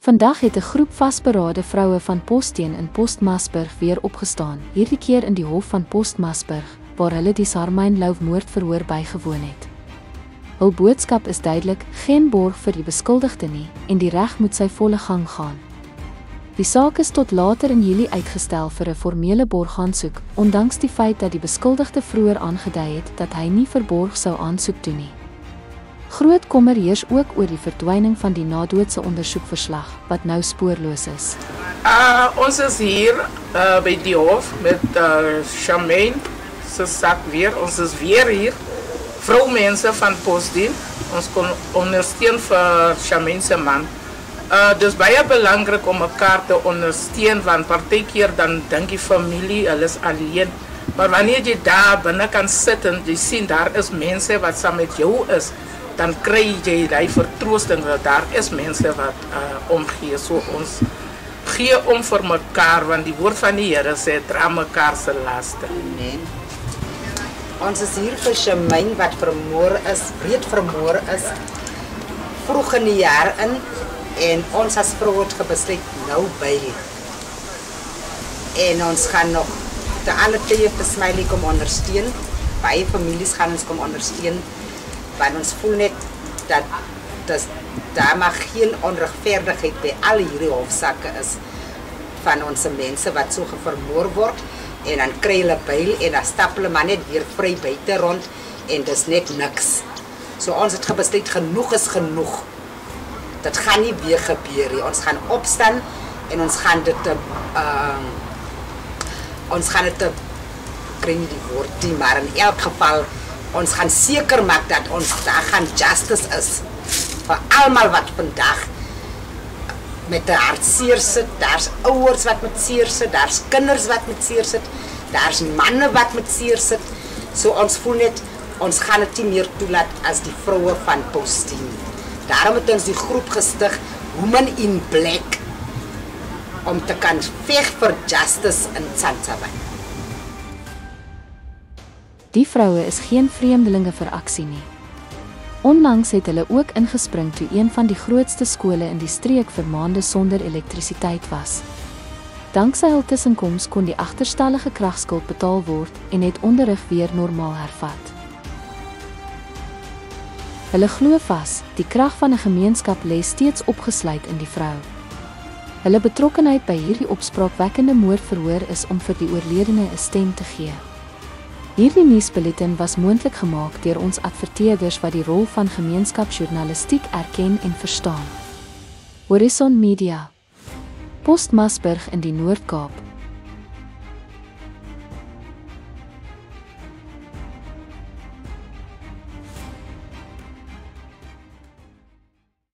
Vandag het 'n groep vasberade vroue van Posteen in Postmasburg weer opgestaan, hierdie keer in die hof van Postmasburg, waar hulle die Sarmyn-Lou-moordverhoor bygewoon het. Hul boodskap is duidelik, geen borg vir die beskuldigde nie, en die reg moet sy volle gang gaan. Die saak is tot later in Julie uitgestel vir 'n formele borgaansoek, ondanks die feit dat die beskuldigde vroeër aangedui het dat hy nie vir borg sou aansoek doen nie. Groot kommer heers ook oor die verdwyning van die nadoodse ondersoekverslag, wat nou spoorloos is. Ons is hier by die hof met Charmaine se sak weer. Ons is weer hier. Vroumense van Postdien. Ons kon ondersteun vir Charmaine se man. Dis baie belangrik om mekaar te ondersteun, want partykeer dan dink die familie, hulle is alleen. Maar wanneer jy daar binne kan sit en jy sien daar is mense wat saam met jou is, dan kry jy die vertroosting dat daar is mense wat omgee. So ons gee om vir mekaar, want die woord van die Here sê, dra mekaar se laste. Nee. Ons is hier vir Charmaine wat vermoor is, breed vermoor is, vroeg in die jaar in, en ons as vrou het besluit nou by. En ons gaan nog te alle tye vir Smiley kom ondersteun, baie families gaan ons kom ondersteun, want ons voel net dat daar mag geen onregverdigheid by al hierdie hofsakke is van ons mense wat so gevermoor word en dan kry hulle byl en dan stap hulle maar net weer vry buite rond en dis net niks. So ons het besluit genoeg is genoeg. Dit gaan nie weer gebeur nie. Ons gaan opstaan en ons gaan dit kry nie die woord nie, maar in elk geval ons gaan seker maak dat ons daar gaan justice is vir almal wat vandag met 'n hartseer sit. Daar's ouers wat met seer sit, daar's kinders wat met seer sit, daar's manne wat met seer sit. So ons voel net ons gaan dit nie meer toelaat as die vroue van Postdien. Daarom het ons die groep gestig Women in Black om te kan veg vir justice in Tsantsabane. Die vroue is geen vreemdelinge vir aksie nie. Onlangs het hulle ook ingespring toe een van die grootste skole in die streek vir maande sonder elektrisiteit was. Danksy hul tussenkoms kon die agterstallige kragskuld betaal word en het onderrig weer normaal hervat. Hulle glo vas, die krag van 'n gemeenskap lê steeds opgesluit in die vrou. Hulle betrokkenheid by hierdie opspraakwekkende moordverhoor is om vir die oorledene 'n stem te gee. Hierdie nuusbulletin was moontlik gemaak deur ons adverteerders wat die rol van gemeenskapsjournalistiek erken en verstaan. Horizon Media, Postmasburg in die Noord-Kaap.